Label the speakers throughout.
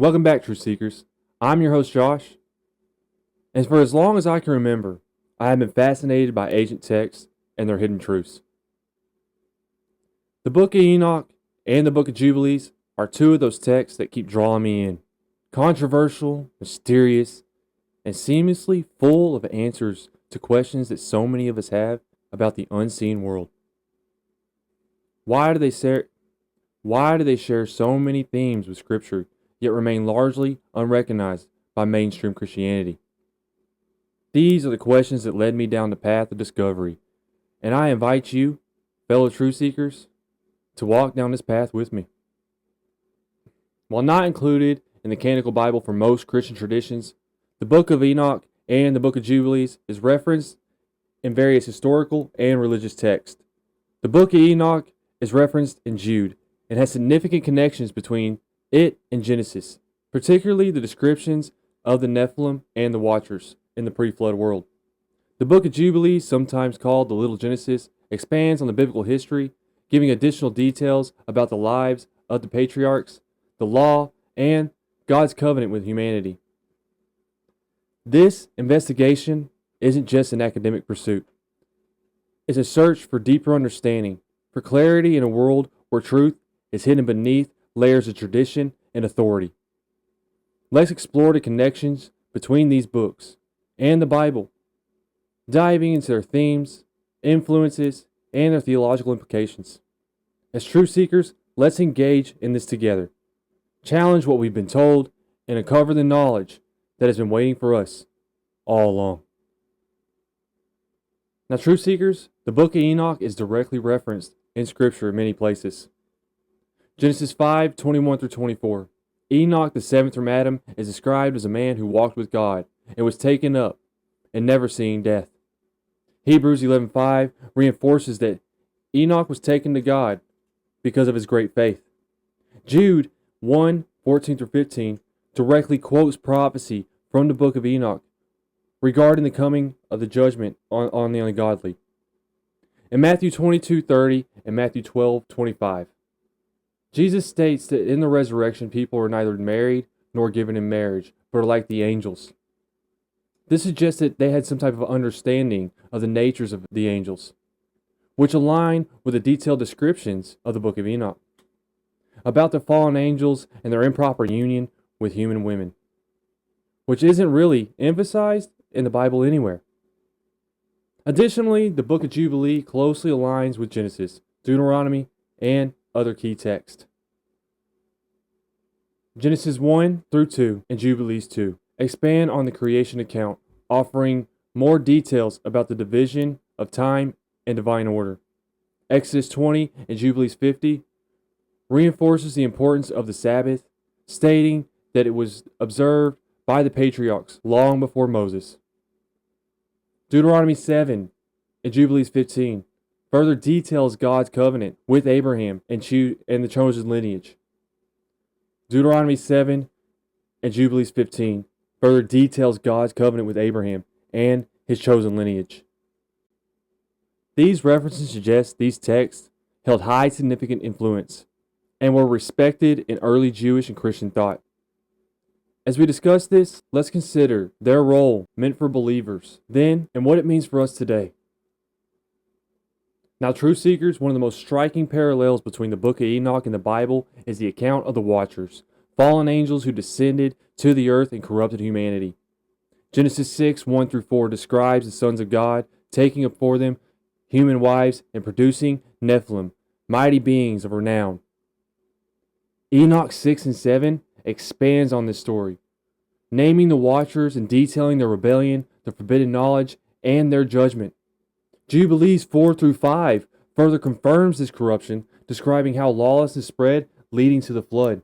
Speaker 1: Welcome back, Truth Seekers. I'm your host, Josh, and for as long as I can remember, I have been fascinated by ancient texts and their hidden truths. The Book of Enoch and the Book of Jubilees are two of those texts that keep drawing me in. Controversial, mysterious, and seamlessly full of answers to questions that so many of us have about the unseen world. Why do they share so many themes with Scripture, yet remain largely unrecognized by mainstream Christianity? These are the questions that led me down the path of discovery, and I invite you, fellow truth seekers, to walk down this path with me. While not included in the canonical Bible for most Christian traditions, the Book of Enoch and the Book of Jubilees is referenced in various historical and religious texts. The Book of Enoch is referenced in Jude and has significant connections between it and Genesis, particularly the descriptions of the Nephilim and the Watchers in the pre-flood world. The Book of Jubilees, sometimes called the Little Genesis, expands on the biblical history, giving additional details about the lives of the patriarchs, the law, and God's covenant with humanity. This investigation isn't just an academic pursuit. It's a search for deeper understanding, for clarity in a world where truth is hidden beneath layers of tradition and authority. Let's explore the connections between these books and the Bible, diving into their themes, influences, and their theological implications. As truth seekers, let's engage in this together, challenge what we've been told, and uncover the knowledge that has been waiting for us all along. Now, truth seekers, the Book of Enoch is directly referenced in Scripture in many places. Genesis 5:21-24. Enoch, the seventh from Adam, is described as a man who walked with God and was taken up and never seeing death. Hebrews 11:5 reinforces that Enoch was taken to God because of his great faith. Jude 1:14-15 directly quotes prophecy from the Book of Enoch regarding the coming of the judgment on the ungodly. In Matthew 22:30 and Matthew 12:25, Jesus states that in the resurrection people are neither married nor given in marriage, but are like the angels. This suggests that they had some type of understanding of the natures of the angels, which align with the detailed descriptions of the Book of Enoch about the fallen angels and their improper union with human women, which isn't really emphasized in the Bible anywhere. Additionally, the Book of Jubilee closely aligns with Genesis, Deuteronomy, and other key texts. Genesis 1-2 and Jubilees 2 expand on the creation account, offering more details about the division of time and divine order. Exodus 20 and Jubilees 50 reinforces the importance of the Sabbath, stating that it was observed by the patriarchs long before Moses. Deuteronomy 7 and Jubilees 15 further details God's covenant with Abraham and the chosen lineage. Deuteronomy 7 and Jubilees 15 further details God's covenant with Abraham and his chosen lineage. These references suggest these texts held high significant influence and were respected in early Jewish and Christian thought. As we discuss this, let's consider their role meant for believers then and what it means for us today. Now, truth seekers, one of the most striking parallels between the Book of Enoch and the Bible is the account of the Watchers, fallen angels who descended to the earth and corrupted humanity. Genesis 6:1-4 describes the sons of God taking up for them human wives and producing Nephilim, mighty beings of renown. Enoch 6 and 7 expands on this story, naming the Watchers and detailing their rebellion, their forbidden knowledge, and their judgment. Jubilees 4-5 further confirms this corruption, describing how lawlessness spread, leading to the flood.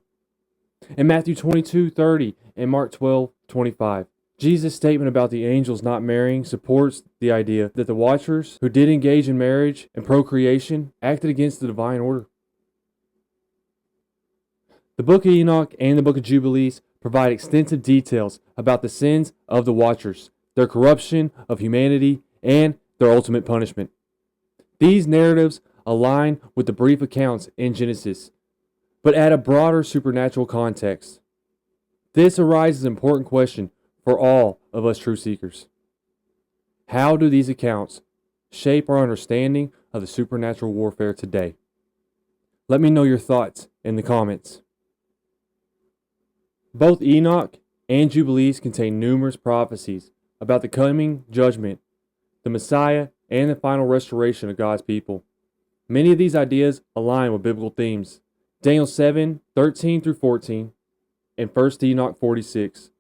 Speaker 1: In Matthew 22:30 and Mark 12:25, Jesus' statement about the angels not marrying supports the idea that the Watchers, who did engage in marriage and procreation, acted against the divine order. The Book of Enoch and the Book of Jubilees provide extensive details about the sins of the Watchers, their corruption of humanity, and their ultimate punishment. These narratives align with the brief accounts in Genesis, but add a broader supernatural context. This arises an important question for all of us truth seekers. How do these accounts shape our understanding of the supernatural warfare today? Let me know your thoughts in the comments. Both Enoch and Jubilees contain numerous prophecies about the coming judgment, the Messiah, and the final restoration of God's people. Many of these ideas align with biblical themes. Daniel 7:13 through 14, and 1 Enoch 46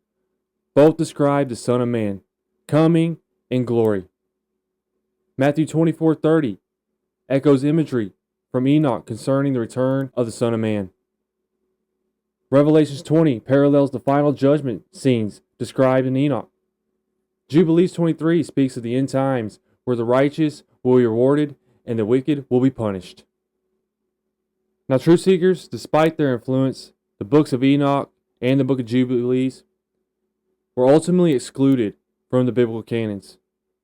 Speaker 1: both describe the Son of Man coming in glory. Matthew 24:30 echoes imagery from Enoch concerning the return of the Son of Man. Revelations 20 parallels the final judgment scenes described in Enoch. Jubilees 23 speaks of the end times where the righteous will be rewarded and the wicked will be punished. Now, truth seekers, despite their influence, the books of Enoch and the Book of Jubilees were ultimately excluded from the biblical canons.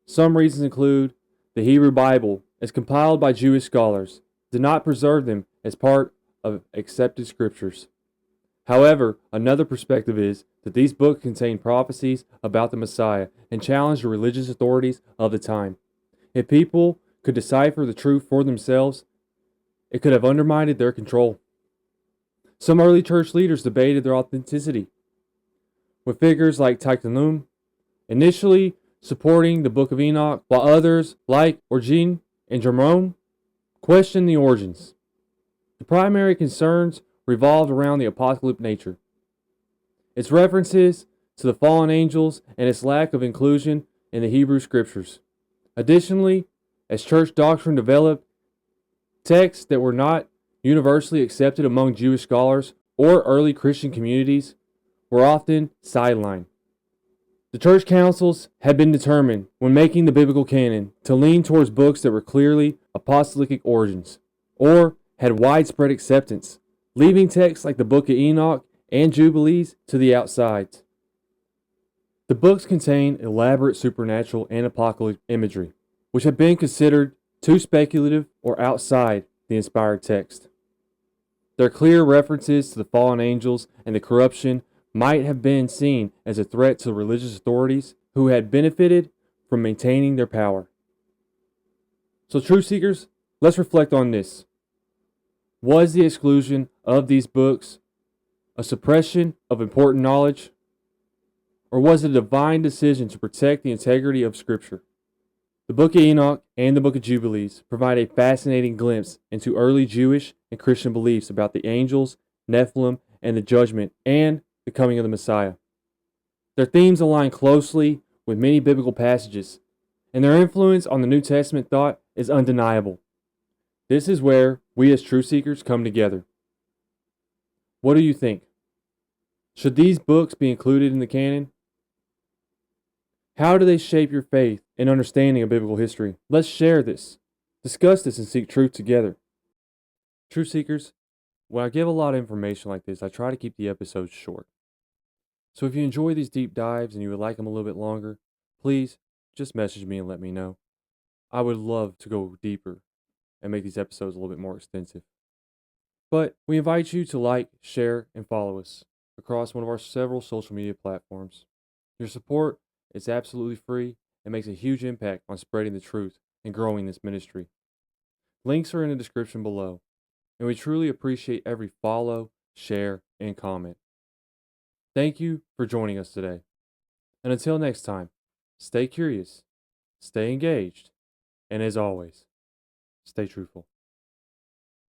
Speaker 1: Some reasons include the Hebrew Bible, as compiled by Jewish scholars, did not preserve them as part of accepted scriptures. However, another perspective is that these books contain prophecies about the Messiah and challenge the religious authorities of the time. If people could decipher the truth for themselves, it could have undermined their control. Some early church leaders debated their authenticity, with figures like Tychnum initially supporting the Book of Enoch, while others like Origen and Jerome questioned the origins. The primary concerns revolved around the apocalyptic nature, its references to the fallen angels, and its lack of inclusion in the Hebrew scriptures. Additionally, as church doctrine developed, texts that were not universally accepted among Jewish scholars or early Christian communities were often sidelined. The church councils had been determined, when making the biblical canon, to lean towards books that were clearly apostolic origins or had widespread acceptance, leaving texts like the Book of Enoch and Jubilees to the outsides. The books contain elaborate supernatural and apocalyptic imagery, which had been considered too speculative or outside the inspired text. Their clear references to the fallen angels and the corruption might have been seen as a threat to religious authorities who had benefited from maintaining their power. So, truth seekers, let's reflect on this. Was the exclusion of these books a suppression of important knowledge, or was it a divine decision to protect the integrity of Scripture? The Book of Enoch and the Book of Jubilees provide a fascinating glimpse into early Jewish and Christian beliefs about the angels, Nephilim, and the judgment and the coming of the Messiah. Their themes align closely with many biblical passages, and their influence on the New Testament thought is undeniable. This is where we as truth seekers come together. What do you think? Should these books be included in the canon? How do they shape your faith and understanding of biblical history? Let's share this, discuss this, and seek truth together. Truth seekers, when I give a lot of information like this, I try to keep the episodes short. So if you enjoy these deep dives and you would like them a little bit longer, please just message me and let me know. I would love to go deeper and make these episodes a little bit more extensive. But we invite you to like, share, and follow us across one of our several social media platforms. Your support is absolutely free and makes a huge impact on spreading the truth and growing this ministry. Links are in the description below, and we truly appreciate every follow, share, and comment. Thank you for joining us today. And until next time, stay curious, stay engaged, and as always, stay truthful.